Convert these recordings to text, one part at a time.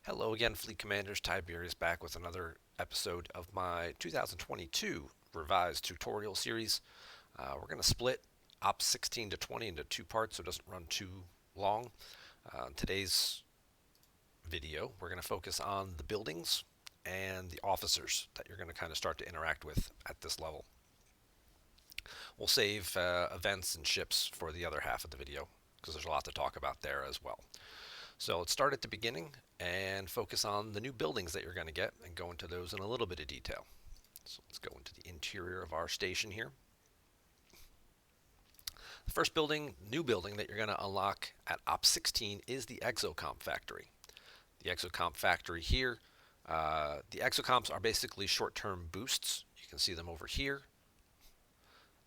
Hello again, Fleet Commanders. Tiberius back with another episode of my 2022 revised tutorial series. We're going to split Ops 16 to 20 into two parts so it doesn't run too long. In today's video, we're going to focus on the buildings and the officers that you're going to kind of start to interact with at this level. We'll save events and ships for the other half of the video because there's a lot to talk about there as well. So let's start at the beginning and focus on the new buildings that you're going to get and go into those in a little bit of detail. So let's go into the interior of our station here. The first new building that you're going to unlock at Op 16 is the Exocom Factory. The Exocom Factory here, the Exocoms are basically short-term boosts. You can see them over here.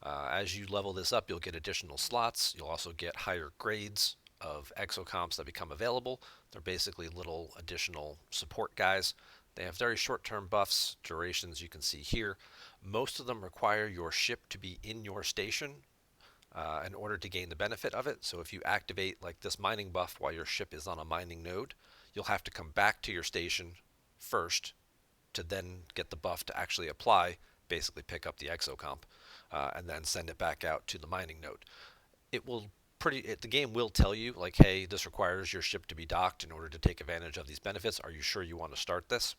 As you level this up, you'll get additional slots. You'll also get higher grades of exocomps that become available. They're basically little additional support guys. They have very short-term buffs, durations you can see here. Most of them require your ship to be in your station in order to gain the benefit of it. So if you activate like this mining buff while your ship is on a mining node, you'll have to come back to your station first to then get the buff to actually apply, basically pick up the exocomp, and then send it back out to the mining node. The game will tell you like, hey, this requires your ship to be docked in order to take advantage of these benefits. Are you sure you want to start this?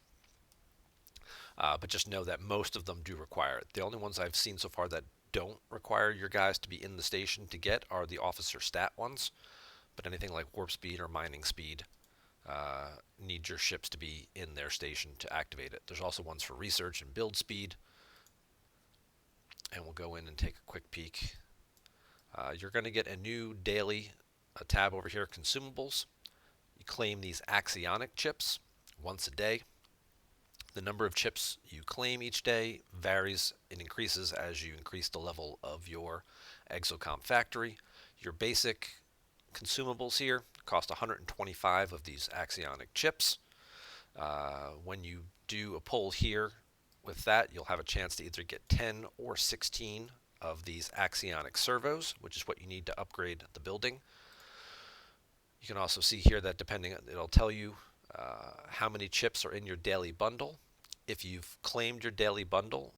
But just know that most of them do require it. The only ones I've seen so far that don't require your guys to be in the station to get are the officer stat ones. But anything like warp speed or mining speed need your ships to be in their station to activate it. There's also ones for research and build speed. And we'll go in and take a quick peek. You're going to get a new daily tab over here, Consumables. You claim these axionic chips once a day. The number of chips you claim each day varies and increases as you increase the level of your Exocom Factory. Your basic consumables here cost 125 of these axionic chips. When you do a pull here with that, you'll have a chance to either get 10 or 16 of these axionic servos, which is what you need to upgrade the building. You can also see here that it'll tell you how many chips are in your daily bundle. If you've claimed your daily bundle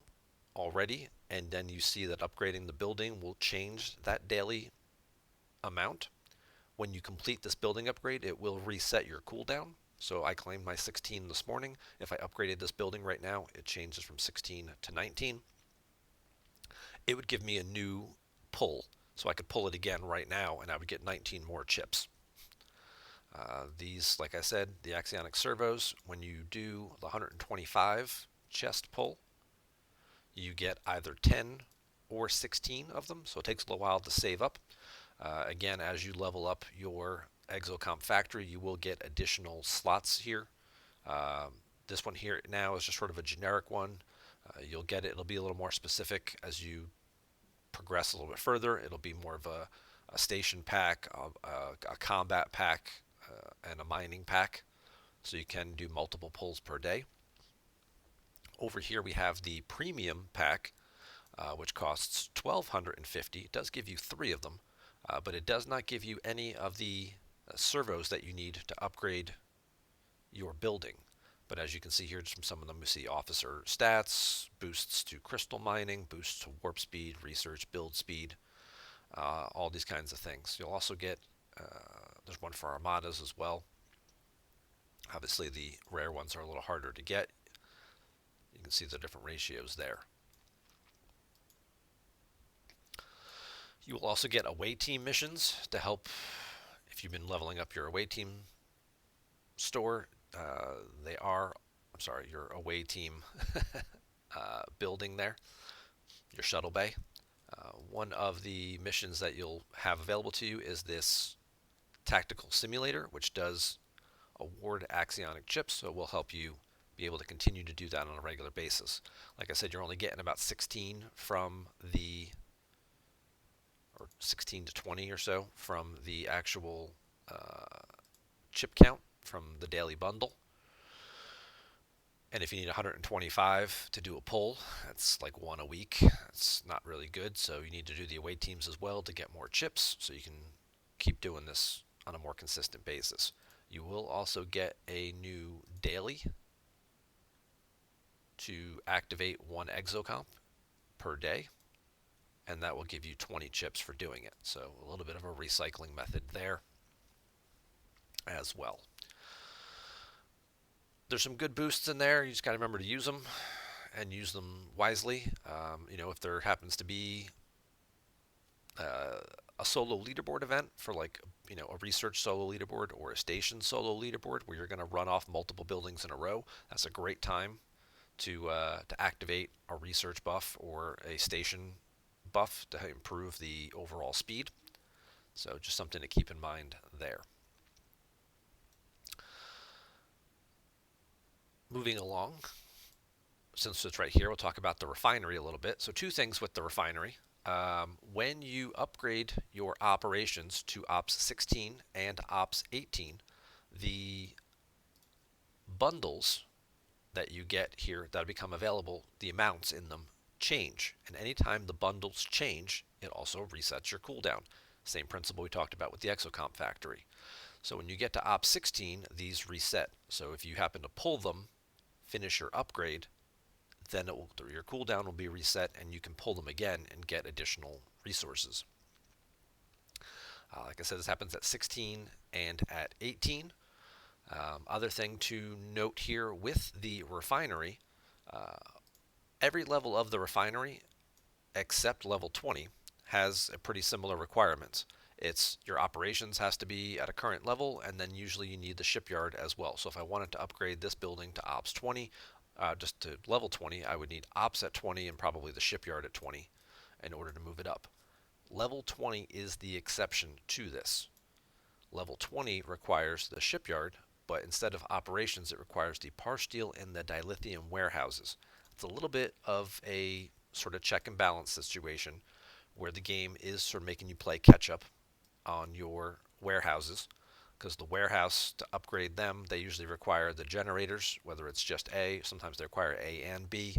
already, and then you see that upgrading the building will change that daily amount, when you complete this building upgrade, it will reset your cooldown. So I claimed my 16 this morning. If I upgraded this building right now, it changes from 16 to 19. It would give me a new pull. So I could pull it again right now, and I would get 19 more chips. These, like I said, the axionic servos, when you do the 125 chest pull, you get either 10 or 16 of them, so it takes a little while to save up. Again, as you level up your Exocom Factory, you will get additional slots here. This one here now is just sort of a generic one. You'll get it. It'll be a little more specific as you progress a little bit further. It'll be more of a station pack, a combat pack, and a mining pack, so you can do multiple pulls per day. Over here we have the premium pack, which costs 1,250. It does give you 3 of them, but it does not give you any of the servos that you need to upgrade your building. But as you can see here, just from some of them, we see officer stats, boosts to crystal mining, boosts to warp speed, research, build speed, all these kinds of things. You'll also get, there's one for armadas as well. Obviously, the rare ones are a little harder to get. You can see the different ratios there. You will also get away team missions to help if you've been leveling up your away team store. Your away team building there, your shuttle bay. One of the missions that you'll have available to you is this tactical simulator, which does award axionic chips, so it will help you be able to continue to do that on a regular basis. Like I said, you're only getting about 16 or 16 to 20 or so from the actual chip count from the daily bundle. And if you need 125 to do a pull, that's like 1 a week. It's not really good, so you need to do the away teams as well to get more chips so you can keep doing this on a more consistent basis. You will also get a new daily to activate one exocomp per day, and that will give you 20 chips for doing it. So a little bit of a recycling method there as well. There's some good boosts in there. You just got to remember to use them and use them wisely. If there happens to be uh, a solo leaderboard event for like a research solo leaderboard or a station solo leaderboard where you're going to run off multiple buildings in a row, that's a great time to activate a research buff or a station buff to improve the overall speed. So just something to keep in mind there. Moving along, since it's right here, we'll talk about the refinery a little bit. So two things with the refinery. When you upgrade your operations to Ops 16 and Ops 18, the bundles that you get here that become available, the amounts in them change. And anytime the bundles change, it also resets your cooldown. Same principle we talked about with the Exocom Factory. So when you get to Ops 16, these reset. So if you happen to pull them, finish your upgrade, then your cooldown will be reset and you can pull them again and get additional resources. Like I said, this happens at 16 and at 18. Other thing to note here with the refinery, uh, every level of the refinery except level 20 has a pretty similar requirements. It's your operations has to be at a current level, and then usually you need the shipyard as well. So if I wanted to upgrade this building to Ops 20, just to level 20, I would need Ops at 20 and probably the shipyard at 20 in order to move it up. Level 20 is the exception to this. Level 20 requires the shipyard, but instead of operations, it requires the parsteel and the dilithium warehouses. It's a little bit of a sort of check and balance situation where the game is sort of making you play catch up on your warehouses, because the warehouse, to upgrade them, they usually require the generators, whether it's just A, sometimes they require A and B.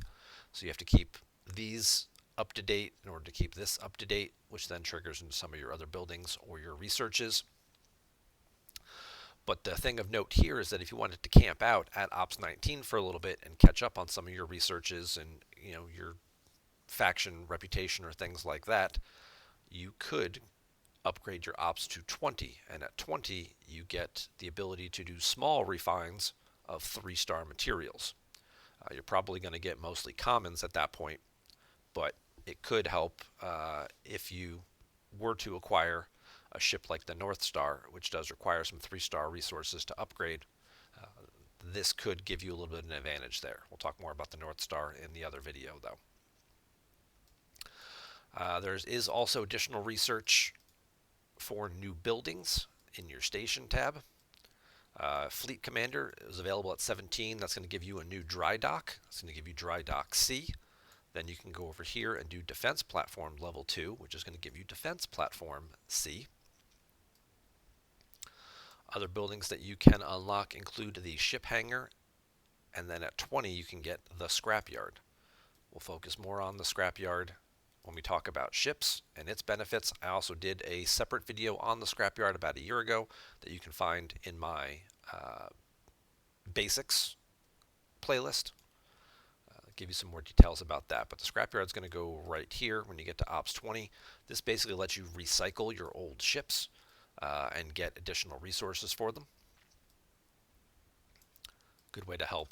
So you have to keep these up to date in order to keep this up to date, which then triggers into some of your other buildings or your researches. But the thing of note here is that if you wanted to camp out at Ops 19 for a little bit and catch up on some of your researches and your faction reputation or things like that, you could upgrade your ops to 20, and at 20 you get the ability to do small refines of 3-star materials. You're probably going to get mostly commons at that point, but it could help if you were to acquire a ship like the North Star, which does require some 3-star resources to upgrade. Uh, this could give you a little bit of an advantage there. We'll talk more about the North Star in the other video, though. There is also additional research for new buildings in your station tab. Fleet Commander is available at 17. That's going to give you a new dry dock. It's going to give you dry dock C. Then you can go over here and do Defense Platform Level 2, which is going to give you Defense Platform C. Other buildings that you can unlock include the ship hangar, and then at 20 you can get the scrapyard. We'll focus more on the scrapyard when we talk about ships and its benefits. I also did a separate video on the scrapyard about a year ago that you can find in my basics playlist. Give you some more details about that, but the scrapyard is going to go right here when you get to Ops 20. This basically lets you recycle your old ships and get additional resources for them. Good way to help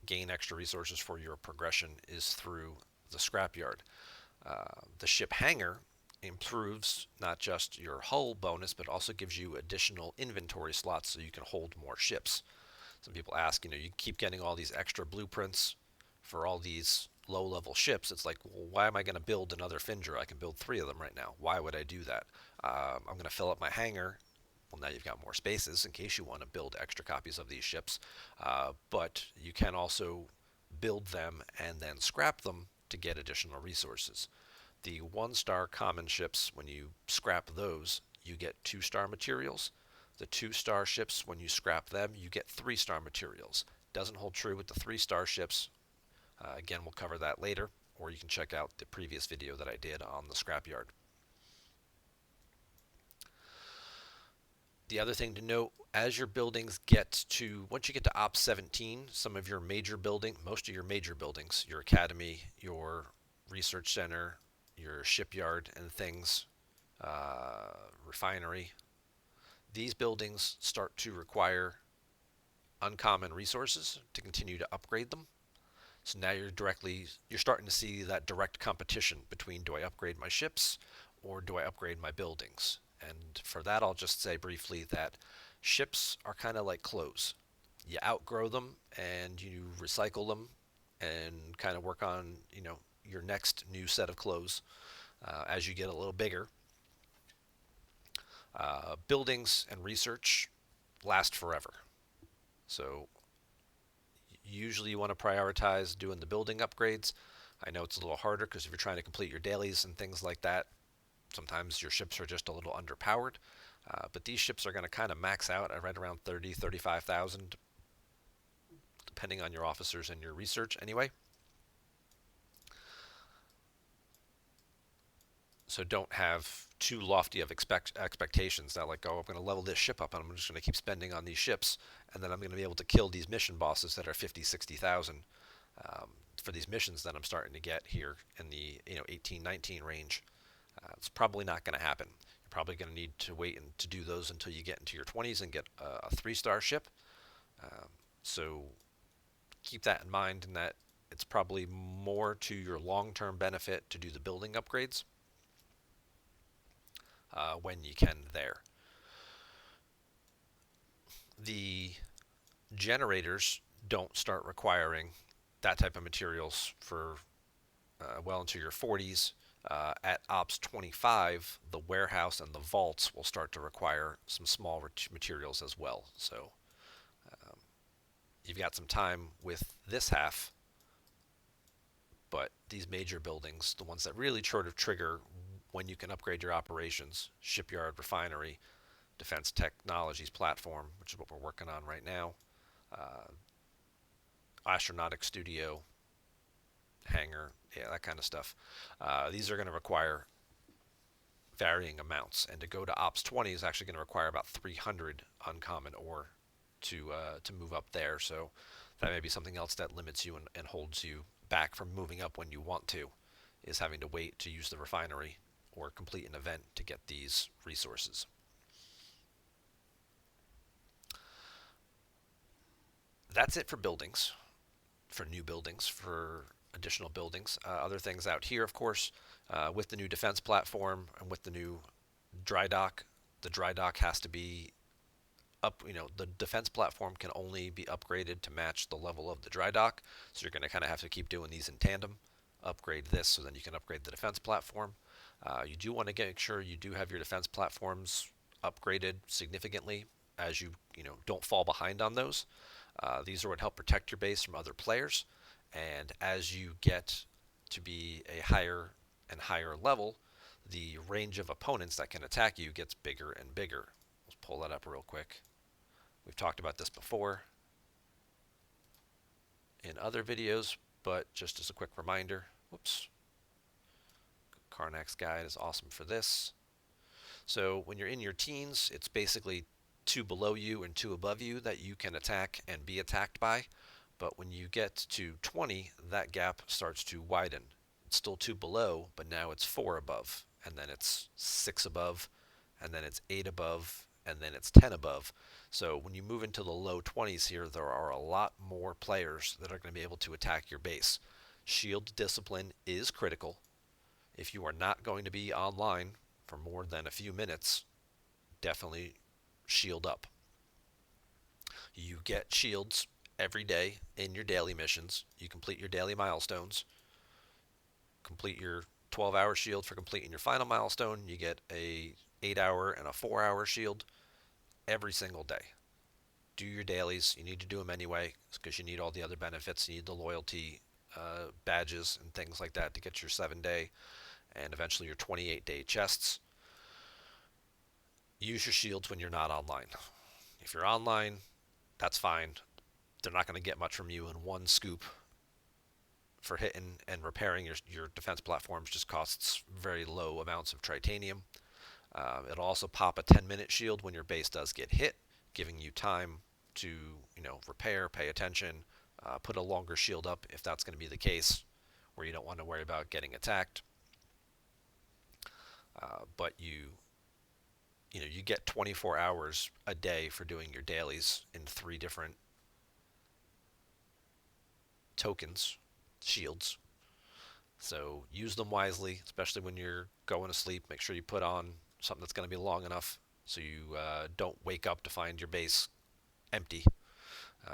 gain extra resources for your progression is through the scrapyard. The ship hangar improves not just your hull bonus, but also gives you additional inventory slots so you can hold more ships. Some people ask, you keep getting all these extra blueprints for all these low-level ships. It's like, well, why am I going to build another Finger? I can build 3 of them right now. Why would I do that? I'm going to fill up my hangar. Well, now you've got more spaces in case you want to build extra copies of these ships. But you can also build them and then scrap them to get additional resources. The 1-star common ships, when you scrap those, you get 2-star materials. The 2-star ships, when you scrap them, you get 3-star materials. Doesn't hold true with the 3-star ships. Again, we'll cover that later, or you can check out the previous video that I did on the scrapyard. The other thing to note, as your buildings get to, once you get to Ops 17, some of your major building, most of your major buildings, your academy, your research center, your shipyard and things, refinery, these buildings start to require uncommon resources to continue to upgrade them. So now you're starting to see that direct competition between, do I upgrade my ships or do I upgrade my buildings? And for that, I'll just say briefly that ships are kind of like clothes. You outgrow them and you recycle them and kind of work on, your next new set of clothes as you get a little bigger. Buildings and research last forever. So usually you want to prioritize doing the building upgrades. I know it's a little harder because if you're trying to complete your dailies and things like that, sometimes your ships are just a little underpowered. But these ships are going to kind of max out at right around 30, 35,000, depending on your officers and your research anyway. So don't have too lofty of expectations that like, oh, I'm going to level this ship up and I'm just going to keep spending on these ships, and then I'm going to be able to kill these mission bosses that are 50, 60,000 for these missions that I'm starting to get here in the 18, 19 range. It's probably not going to happen. You're probably going to need to wait and to do those until you get into your 20s and get a 3-star ship. So keep that in mind, and that it's probably more to your long-term benefit to do the building upgrades when you can there. The generators don't start requiring that type of materials for well into your 40s. At Ops 25, the warehouse and the vaults will start to require some small materials as well. So you've got some time with this half, but these major buildings, the ones that really sort of trigger when you can upgrade your operations, shipyard, refinery, defense technologies platform, which is what we're working on right now, astronautic studio, hangar, yeah, that kind of stuff. These are going to require varying amounts, and to go to Ops 20 is actually going to require about 300 uncommon ore to move up there. So that may be something else that limits you and holds you back from moving up when you want to, is having to wait to use the refinery or complete an event to get these resources. That's it for buildings, for new buildings, for additional buildings. Other things out here, of course, with the new defense platform and with the new dry dock, the dry dock has to be up. The defense platform can only be upgraded to match the level of the dry dock. So you're going to kind of have to keep doing these in tandem. Upgrade this so then you can upgrade the defense platform. You do want to make sure you do have your defense platforms upgraded significantly as you don't fall behind on those. These are what help protect your base from other players. And as you get to be a higher and higher level, the range of opponents that can attack you gets bigger and bigger. Let's pull that up real quick. We've talked about this before in other videos, but just as a quick reminder, whoops, Karnak's guide is awesome for this. So when you're in your teens, it's basically 2 below you and 2 above you that you can attack and be attacked by. But when you get to 20, that gap starts to widen. It's still 2 below, but now it's 4 above, and then it's 6 above, and then it's 8 above, and then it's 10 above. So when you move into the low 20s here, there are a lot more players that are going to be able to attack your base. Shield discipline is critical. If you are not going to be online for more than a few minutes, definitely shield up. You get shields every day in your daily missions. You complete your daily milestones. Complete your 12-hour shield for completing your final milestone. You get a 8-hour and a 4-hour shield every single day. Do your dailies. You need to do them anyway because you need all the other benefits. You need the loyalty badges and things like that to get your 7-day and eventually your 28-day chests. Use your shields when you're not online. If you're online, that's fine. They're not going to get much from you in one scoop. For hitting and repairing your defense platforms just costs very low amounts of tritanium. It'll also pop a 10-minute shield when your base does get hit, giving you time to, repair, pay attention, put a longer shield up if that's going to be the case, where you don't want to worry about getting attacked. But you get 24 hours a day for doing your dailies in 3 different tokens, shields. So use them wisely, especially when you're going to sleep. Make sure you put on something that's going to be long enough so you don't wake up to find your base empty,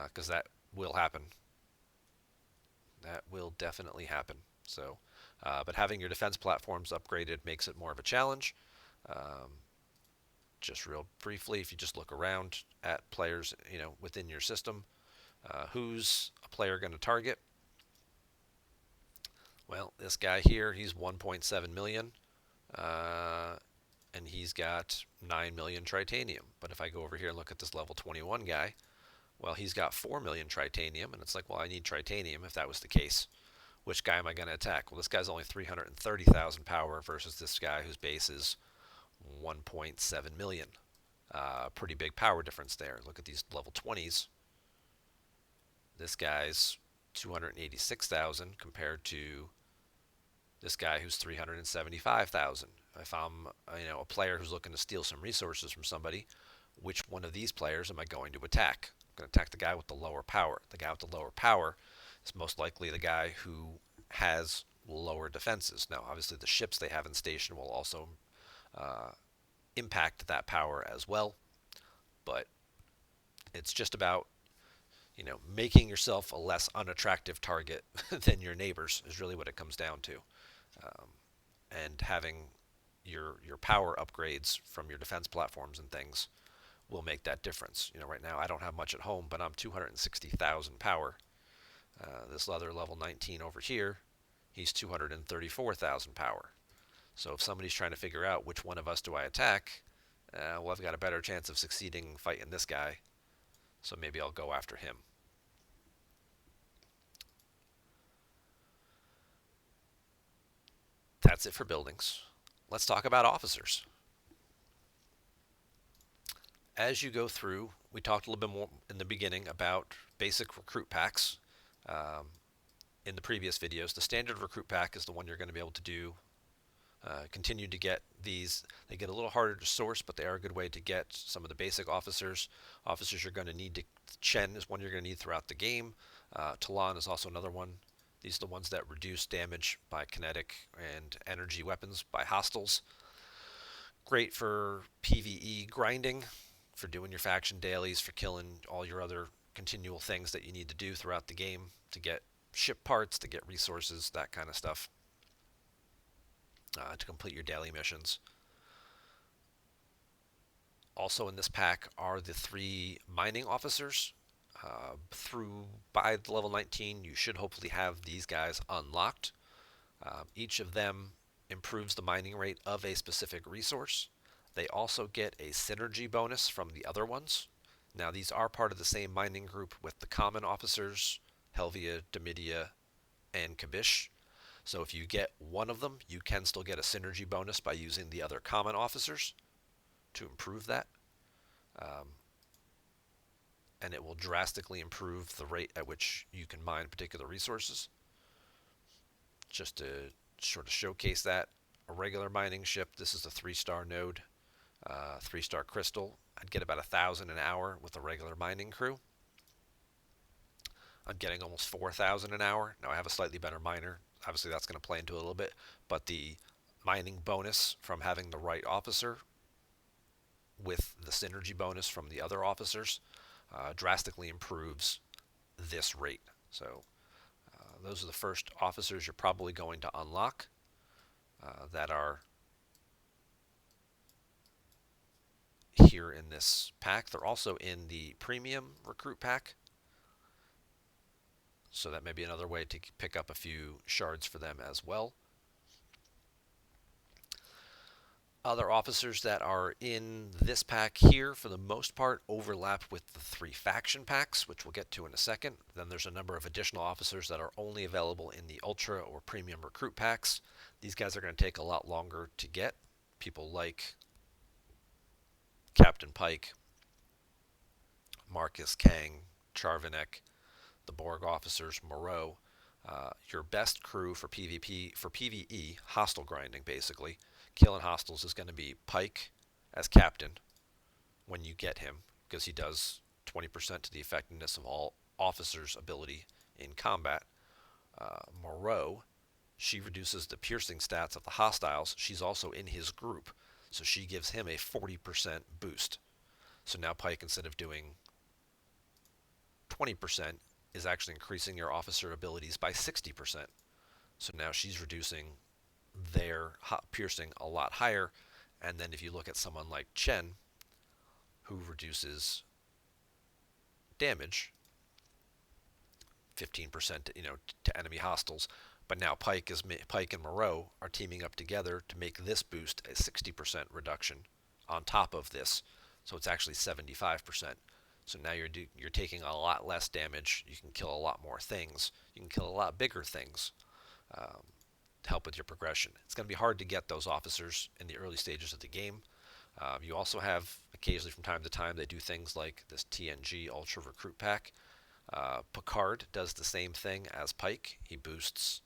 because that will happen. That will definitely happen. So, but having your defense platforms upgraded makes it more of a challenge. Um, just real briefly, if you just look around at players, within your system, who's a player going to target? Well, this guy here, he's 1.7 million, uh, and he's got 9 million tritanium. But if I go over here and look at this level 21 guy, well, he's got 4 million tritanium, and it's like, well, I need tritanium if that was the case. Which guy am I going to attack? Well, this guy's only 330,000 power versus this guy whose base is 1.7 million. Pretty big power difference there. Look at these level 20s. This guy's 286,000 compared to this guy who's 375,000. If I'm a player who's looking to steal some resources from somebody, which one of these players am I going to attack? I'm going to attack the guy with the lower power. The guy with the lower power is most likely the guy who has lower defenses. Now, obviously, the ships they have in station will also impact that power as well, but it's just about making yourself a less unattractive target than your neighbors is really what it comes down to, um, and having your power upgrades from your defense platforms and things will make that difference. Right now I don't have much at home, but I'm 260,000 power. This other level 19 over here, he's 234,000 power. So if somebody's trying to figure out which one of us do I attack, well, I've got a better chance of succeeding fighting this guy, so maybe I'll go after him. That's it for buildings. Let's talk about officers. As you go through, we talked a little bit more in the beginning about basic recruit packs. Um, in the previous videos, the standard recruit pack is the one you're going to be able to do. Continue to get these. They get a little harder to source, but they are a good way to get some of the basic officers. Officers you're going to need. Chen is one you're going to need throughout the game. Talon is also another one. These are the ones that reduce damage by kinetic and energy weapons by hostiles. Great for PvE grinding, for doing your faction dailies, for killing all your other continual things that you need to do throughout the game to get ship parts, to get resources, that kind of stuff, to complete your daily missions. Also in this pack are the 3 mining officers. By level 19, you should hopefully have these guys unlocked. Each of them improves the mining rate of a specific resource. They also get a synergy bonus from the other ones. Now, these are part of the same mining group with the common officers, Helvia, Domitia, and Kabish. So if you get one of them, you can still get a synergy bonus by using the other common officers to improve that. And it will drastically improve the rate at which you can mine particular resources. Just to sort of showcase that, a regular mining ship, this is a 3-star node, 3-star crystal. I'd get about 1,000 an hour with a regular mining crew. I'm getting almost 4,000 an hour. Now I have a slightly better miner. Obviously that's going to play into it a little bit, but the mining bonus from having the right officer with the synergy bonus from the other officers drastically improves this rate. So those are the first officers you're probably going to unlock that are here in this pack. They're also in the premium recruit pack, so that may be another way to pick up a few shards for them as well. Other officers that are in this pack here, for the most part, overlap with the 3 faction packs, which we'll get to in a second. Then there's a number of additional officers that are only available in the Ultra or Premium Recruit packs. These guys are going to take a lot longer to get. People like Captain Pike, Marcus, Kang, Charvanek, the Borg officers, Moreau. Your best crew for PvP, for PvE, hostile grinding basically, killing hostiles is going to be Pike as captain when you get him, because he does 20% to the effectiveness of all officers' ability in combat. Moreau, she reduces the piercing stats of the hostiles. She's also in his group, so she gives him a 40% boost. So now Pike, instead of doing 20%, is actually increasing your officer abilities by 60%. So now she's reducing their piercing a lot higher. And then if you look at someone like Chen, who reduces damage 15%, to enemy hostiles, but now Pike and Moreau are teaming up together to make this boost a 60% reduction on top of this. So it's actually 75%. So now you're taking a lot less damage. You can kill a lot more things. You can kill a lot bigger things to help with your progression. It's going to be hard to get those officers in the early stages of the game. You also have, occasionally from time to time, they do things like this TNG Ultra Recruit Pack. Picard does the same thing as Pike. He boosts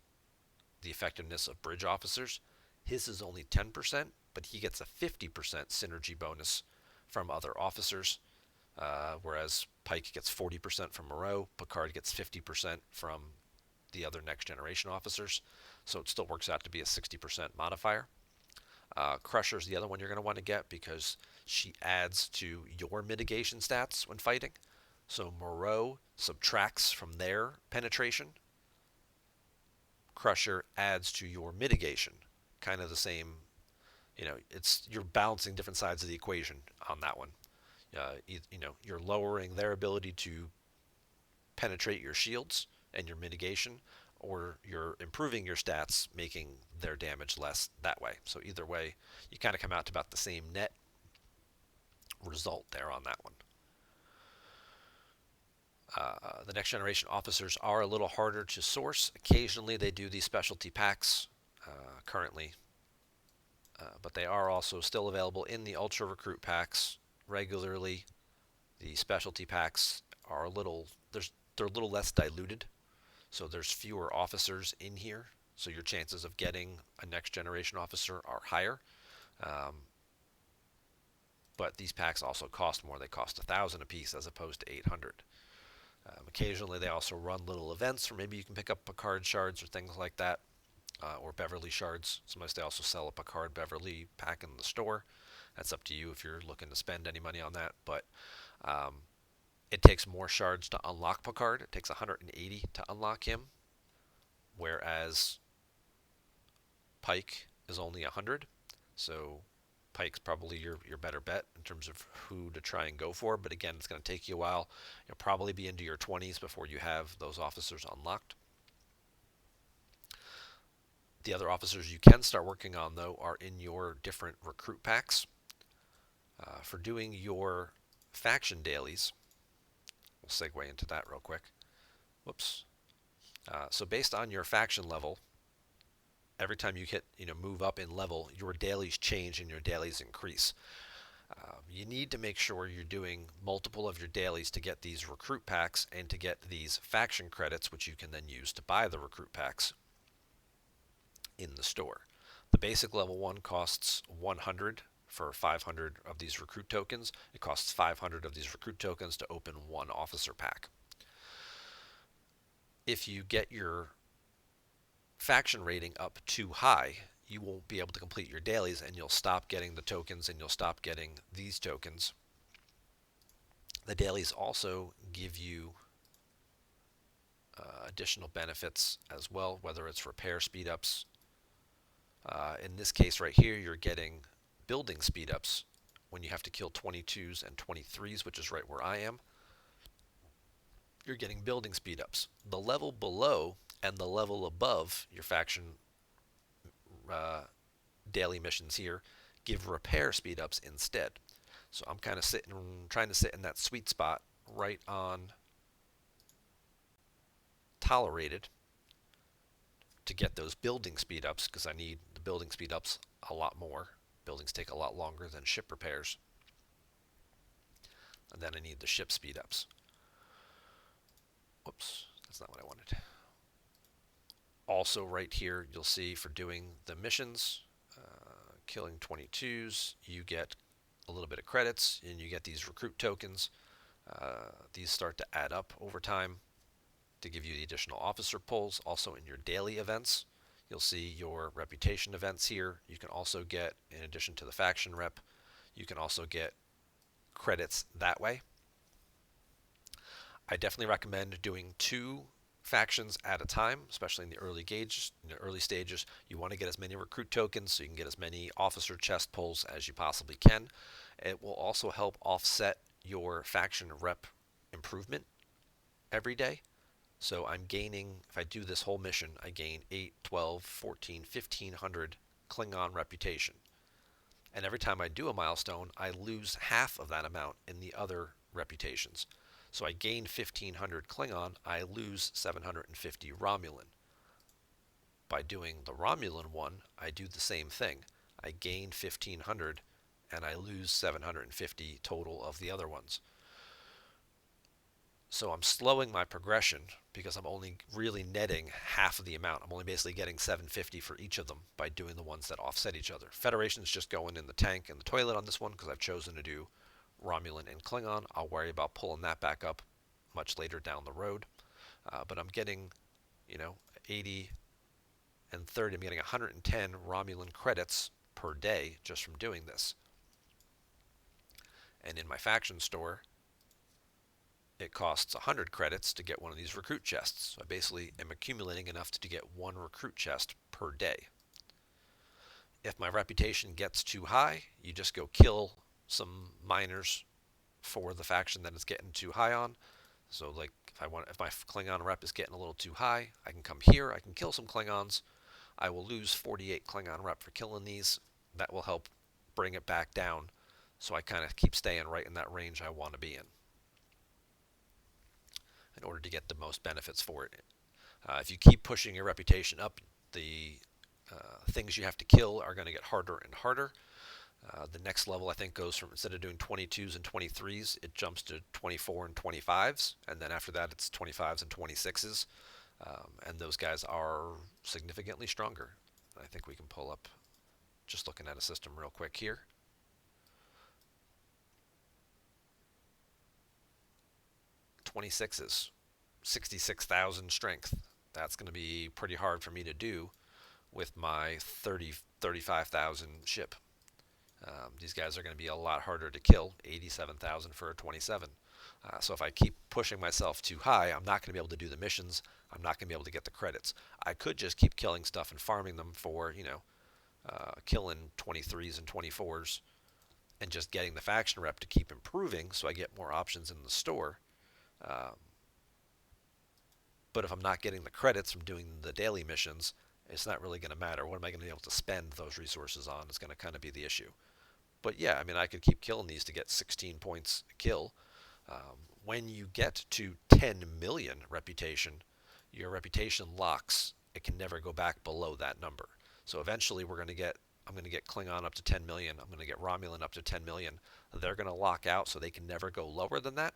the effectiveness of bridge officers. His is only 10%, but he gets a 50% synergy bonus from other officers. Whereas Pike gets 40% from Moreau, Picard gets 50% from the other next generation officers. So it still works out to be a 60% modifier. Crusher's the other one you're going to want to get because she adds to your mitigation stats when fighting. So Moreau subtracts from their penetration. Crusher adds to your mitigation. Kind of the same, you're balancing different sides of the equation on that one. You're lowering their ability to penetrate your shields and your mitigation, or you're improving your stats, making their damage less that way. So either way, you kind of come out to about the same net result there on that one. The next generation officers are a little harder to source. Occasionally they do these specialty packs currently, but they are also still available in the Ultra Recruit packs regularly. The specialty packs are they're a little less diluted, so there's fewer officers in here, so your chances of getting a next generation officer are higher. But these packs also cost more. They cost 1,000 a piece as opposed to 800. Occasionally they also run little events where maybe you can pick up Picard shards or things like that, or Beverly shards. Sometimes they also sell a Picard Beverly pack in the store. That's up to you if you're looking to spend any money on that. But it takes more shards to unlock Picard. It takes 180 to unlock him, whereas Pike is only 100. So Pike's probably your better bet in terms of who to try and go for. But again, it's going to take you a while. You'll probably be into your 20s before you have those officers unlocked. The other officers you can start working on, though, are in your different recruit packs. For doing your faction dailies, we'll segue into that real quick. Whoops. So based on your faction level, every time you hit, move up in level, your dailies change and your dailies increase. You need to make sure you're doing multiple of your dailies to get these recruit packs and to get these faction credits, which you can then use to buy the recruit packs in the store. The basic level one costs 100 for 500 of these recruit tokens. It costs 500 of these recruit tokens to open one officer pack. If you get your faction rating up too high, you won't be able to complete your dailies and you'll stop getting the tokens and you'll stop getting these tokens. The dailies also give you additional benefits as well, whether it's repair speed-ups. In this case right here, you're getting building speed-ups when you have to kill 22s and 23s, which is right where I am. You're getting building speed-ups. The level below and the level above your faction daily missions here give repair speed-ups instead. So I'm kind of trying to sit in that sweet spot right on tolerated to get those building speed-ups, because I need the building speed-ups a lot more. Buildings take a lot longer than ship repairs. and then I need the ship speed ups. Whoops, that's not what I wanted. Also right here, you'll see for doing the missions, killing 22s, you get a little bit of credits, and you get these recruit tokens. These start to add up over time to give you the additional officer pulls. Also in your daily events, you'll see your reputation events here. You can also get, in addition to the faction rep, you can also get credits that way. I definitely recommend doing 2 factions at a time, especially in the early stages. You want to get as many recruit tokens so you can get as many officer chest pulls as you possibly can. It will also help offset your faction rep improvement every day. So I'm gaining, if I do this whole mission, I gain 8, 12, 14, 1500 Klingon reputation. And every time I do a milestone, I lose half of that amount in the other reputations. So I gain 1500 Klingon, I lose 750 Romulan. By doing the Romulan one, I do the same thing. I gain 1500 and I lose 750 total of the other ones. So I'm slowing my progression because I'm only really netting half of the amount. I'm only basically getting 750 for each of them by doing the ones that offset each other. Federation's just going in the tank and the toilet on this one because I've chosen to do Romulan and Klingon. I'll worry about pulling that back up much later down the road. But I'm getting, 80 and 30. I'm getting 110 Romulan credits per day just from doing this. And in my faction store, it costs 100 credits to get one of these recruit chests. So I basically am accumulating enough to get 1 recruit chest per day. If my reputation gets too high, you just go kill some miners for the faction that it's getting too high on. So like if my Klingon rep is getting a little too high, I can come here, I can kill some Klingons. I will lose 48 Klingon rep for killing these. That will help bring it back down so I kind of keep staying right in that range I want to be in order to get the most benefits for it. If you keep pushing your reputation up, the things you have to kill are going to get harder and harder. The next level, I think, goes from, instead of doing 22s and 23s, it jumps to 24 and 25s. And then after that, it's 25s and 26s. And those guys are significantly stronger. I think we can pull up, just looking at a system real quick here. 26s, 66,000 strength. That's going to be pretty hard for me to do with my 35,000 ship. These guys are going to be a lot harder to kill, 87,000 for a 27. So if I keep pushing myself too high, I'm not going to be able to do the missions. I'm not going to be able to get the credits. I could just keep killing stuff and farming them for, killing 23s and 24s and just getting the faction rep to keep improving so I get more options in the store. But if I'm not getting the credits from doing the daily missions, it's not really going to matter. What am I going to be able to spend those resources on is going to kind of be the issue. But yeah, I mean, I could keep killing these to get 16 points a kill. When you get to 10 million reputation, your reputation locks. It can never go back below that number. So eventually I'm going to get Klingon up to 10 million. I'm going to get Romulan up to 10 million. They're going to lock out so they can never go lower than that.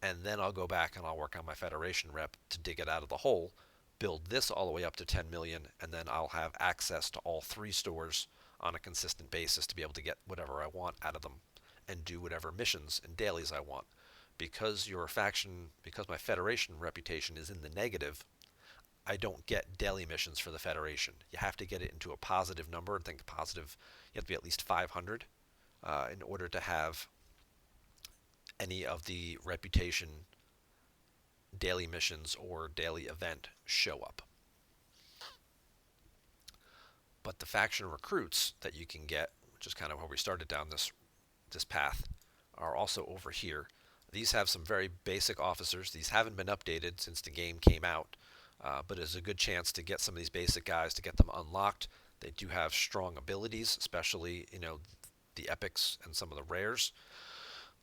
And then I'll go back and I'll work on my Federation rep to dig it out of the hole, build this all the way up to 10 million, and then I'll have access to all 3 stores on a consistent basis to be able to get whatever I want out of them and do whatever missions and dailies I want. Because my Federation reputation is in the negative, I don't get daily missions for the Federation. You have to get it into a positive number. I think positive, you have to be at least 500 in order to have any of the reputation daily missions or daily event show up. But the faction recruits that you can get, which is kind of where we started down this path, are also over here. These have some very basic officers. These haven't been updated since the game came out, but it's a good chance to get some of these basic guys to get them unlocked. They do have strong abilities, especially the epics and some of the rares.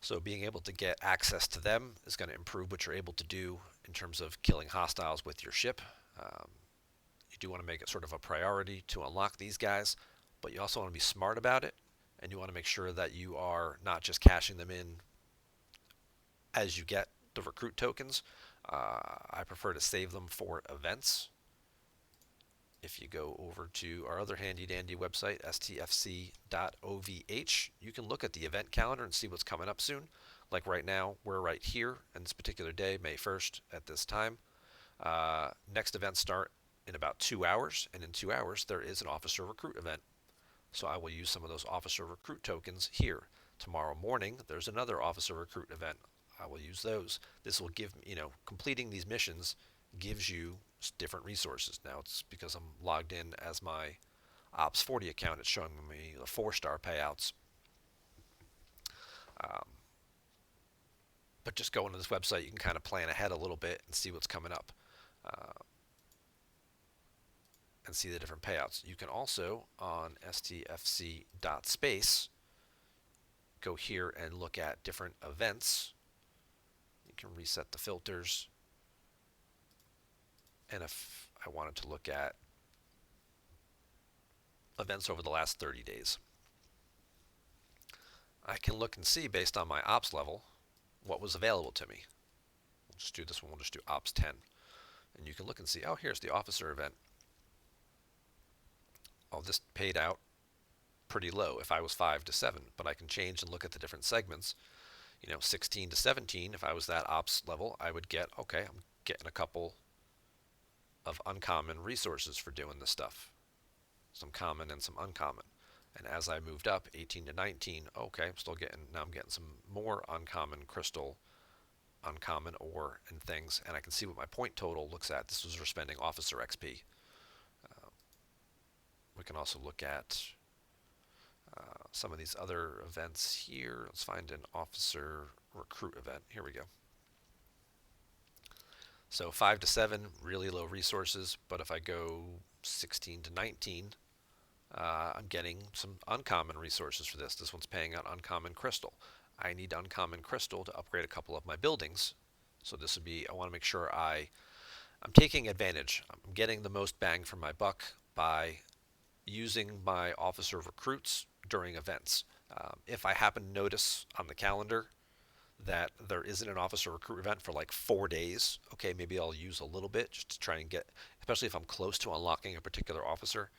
So being able to get access to them is going to improve what you're able to do in terms of killing hostiles with your ship. You do want to make it sort of a priority to unlock these guys, but you also want to be smart about it, and you want to make sure that you are not just cashing them in as you get the recruit tokens. I prefer to save them for events. If you go over to our other handy dandy website, stfc.ovh, you can look at the event calendar and see what's coming up soon. Like right now, we're right here on this particular day, May 1st, at this time. Next events start in about 2 hours, and in 2 hours, there is an officer recruit event. So I will use some of those officer recruit tokens here. Tomorrow morning, there's another officer recruit event. I will use those. This will give, completing these missions gives you different resources. Now it's because I'm logged in as my Ops 40 account, it's showing me the 4-star payouts. Um, but just going to this website, you can kind of plan ahead a little bit and see what's coming up and see the different payouts. You can also, on stfc.space, go here and look at different events. You can reset the filters. And if I wanted to look at events over the last 30 days, I can look and see based on my ops level what was available to me. We'll just do this one. We'll just do ops 10. And you can look and see, oh, here's the officer event. Oh, this paid out pretty low if I was 5 to 7, but I can change and look at the different segments. 16 to 17, if I was that ops level, I would get, okay, I'm getting a couple of uncommon resources for doing this stuff. Some common and some uncommon. And as I moved up, 18 to 19, okay, now I'm getting some more uncommon crystal, uncommon ore and things, and I can see what my point total looks at. This was for spending officer XP. We can also look at some of these other events here. Let's find an officer recruit event. Here we go. So 5 to 7, really low resources, but if I go 16 to 19, I'm getting some uncommon resources for this. This one's paying out uncommon crystal. I need uncommon crystal to upgrade a couple of my buildings. So this would be, I want to make sure I'm taking advantage. I'm getting the most bang for my buck by using my officer recruits during events. If I happen to notice on the calendar that there isn't an officer recruit event for like 4 days, okay, maybe I'll use a little bit just to try and get, especially if I'm close to unlocking a particular officer,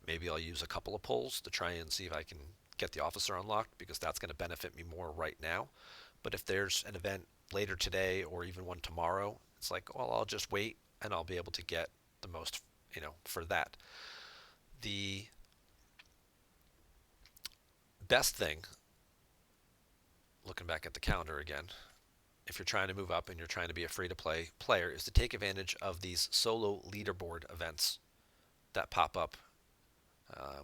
maybe I'll use a couple of pulls to try and see if I can get the officer unlocked, because that's going to benefit me more right now. But if there's an event later today or even one tomorrow, it's like, well, I'll just wait and I'll be able to get the most, for that. The best thing, looking back at the calendar again, if you're trying to move up and you're trying to be a free-to-play player, is to take advantage of these solo leaderboard events that pop up.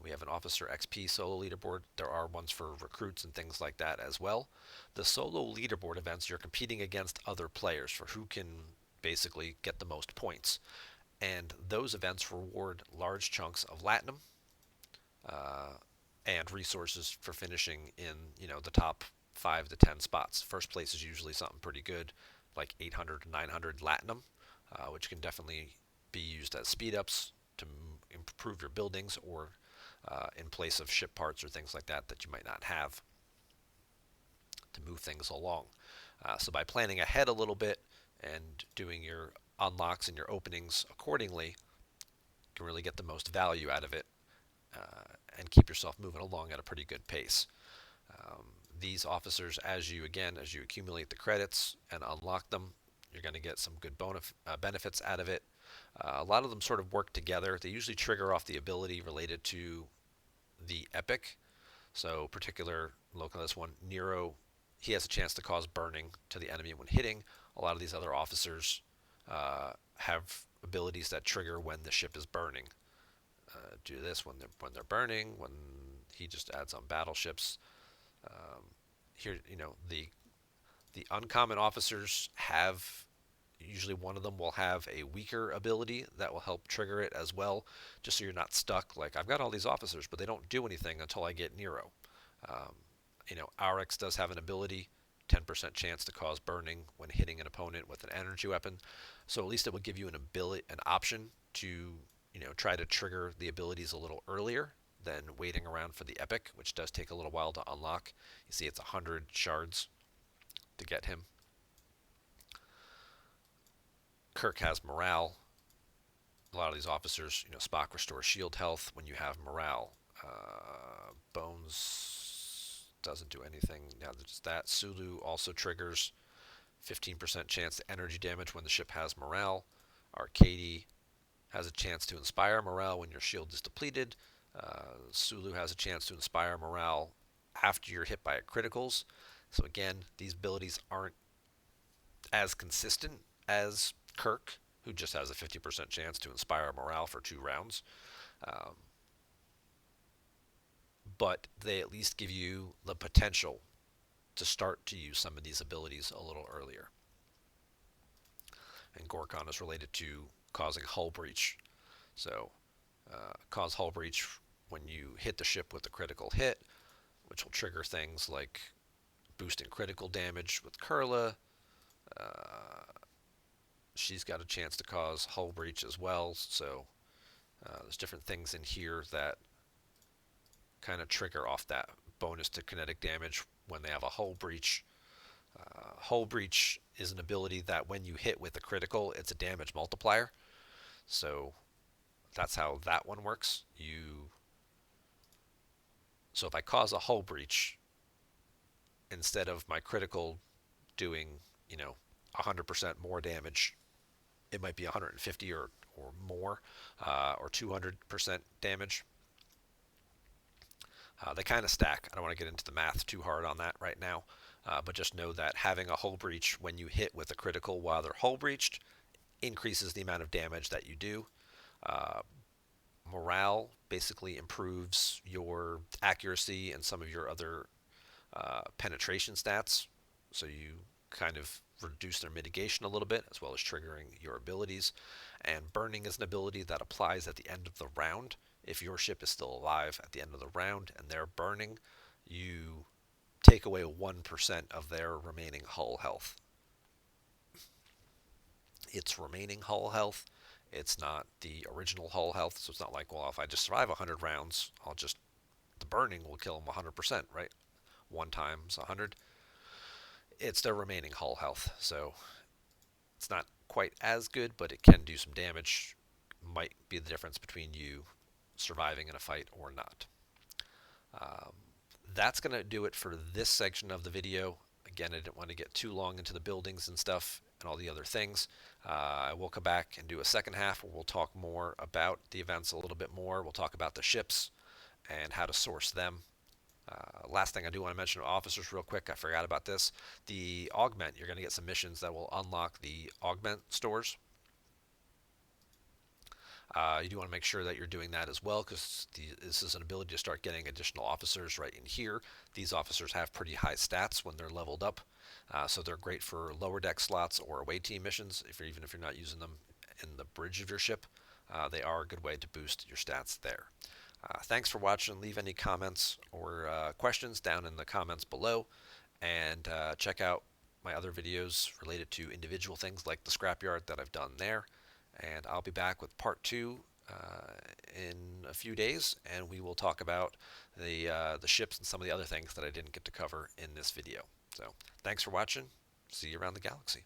We have an officer XP solo leaderboard. There are ones for recruits and things like that as well. The solo leaderboard events, you're competing against other players for who can basically get the most points. And those events reward large chunks of Latinum and resources for finishing in, the top 5 to 10 spots. First place is usually something pretty good, like 800 to 900 Latinum, which can definitely be used as speed ups to improve your buildings, or in place of ship parts or things like that you might not have to move things along. So by planning ahead a little bit and doing your unlocks and your openings accordingly, you can really get the most value out of it and keep yourself moving along at a pretty good pace. These officers, as you accumulate the credits and unlock them, you're going to get some good benefits out of it. A lot of them sort of work together. They usually trigger off the ability related to the epic. So look at this one, Nero, he has a chance to cause burning to the enemy when hitting. A lot of these other officers have abilities that trigger when the ship is burning. Do this when they're burning, when he just adds on battleships. Here, the uncommon officers have, usually one of them will have a weaker ability that will help trigger it as well, just so you're not stuck like, I've got all these officers but they don't do anything until I get Nero. Aurex does have an ability, 10% chance to cause burning when hitting an opponent with an energy weapon, so at least it will give you an option to try to trigger the abilities a little earlier than waiting around for the epic, which does take a little while to unlock. You see it's 100 shards to get him. Kirk has morale. A lot of these officers, Spock restores shield health when you have morale. Bones doesn't do anything. Now there's that. Sulu also triggers 15% chance to energy damage when the ship has morale. Arcady has a chance to inspire morale when your shield is depleted. Sulu has a chance to inspire morale after you're hit by a criticals. So again, these abilities aren't as consistent as Kirk, who just has a 50% chance to inspire morale for 2 rounds. Um, but they at least give you the potential to start to use some of these abilities a little earlier. And Gorkon is related to causing hull breach. So, cause hull breach when you hit the ship with a critical hit, which will trigger things like boosting critical damage with Kurla. She's got a chance to cause hull breach as well. So, there's different things in here that kind of trigger off that bonus to kinetic damage when they have a hull breach. Hull breach is an ability that when you hit with a critical, it's a damage multiplier. So that's how that one works. So if I cause a hull breach, instead of my critical doing, 100% more damage, it might be 150 or more, or 200% damage. They kind of stack. I don't want to get into the math too hard on that right now, but just know that having a hull breach when you hit with a critical while they're hull breached increases the amount of damage that you do. Uh, Morale basically improves your accuracy and some of your other penetration stats, so you kind of reduce their mitigation a little bit, as well as triggering your abilities. And burning is an ability that applies at the end of the round. If your ship is still alive at the end of the round and they're burning, you take away 1% of their remaining hull health. It's remaining hull health. It's not the original hull health, so it's not like, well, if I just survive 100 rounds, the burning will kill them 100%, right? 1 times 100. It's their remaining hull health, so it's not quite as good, but it can do some damage. Might be the difference between you surviving in a fight or not. Um, that's going to do it for this section of the video. Again, I didn't want to get too long into the buildings and stuff and all the other things. I will come back and do a second half where we'll talk more about the events a little bit more. We'll talk about the ships and how to source them. Last thing I do want to mention officers real quick. I forgot about this. The augment, you're going to get some missions that will unlock the augment stores. You do want to make sure that you're doing that as well, because this is an ability to start getting additional officers right in here. These officers have pretty high stats when they're leveled up, so they're great for lower deck slots or away team missions. Even if you're not using them in the bridge of your ship, they are a good way to boost your stats there. Thanks for watching. Leave any comments or questions down in the comments below, and check out my other videos related to individual things like the scrapyard that I've done there. And I'll be back with part 2 in a few days, and we will talk about the ships and some of the other things that I didn't get to cover in this video. So thanks for watching. See you around the galaxy.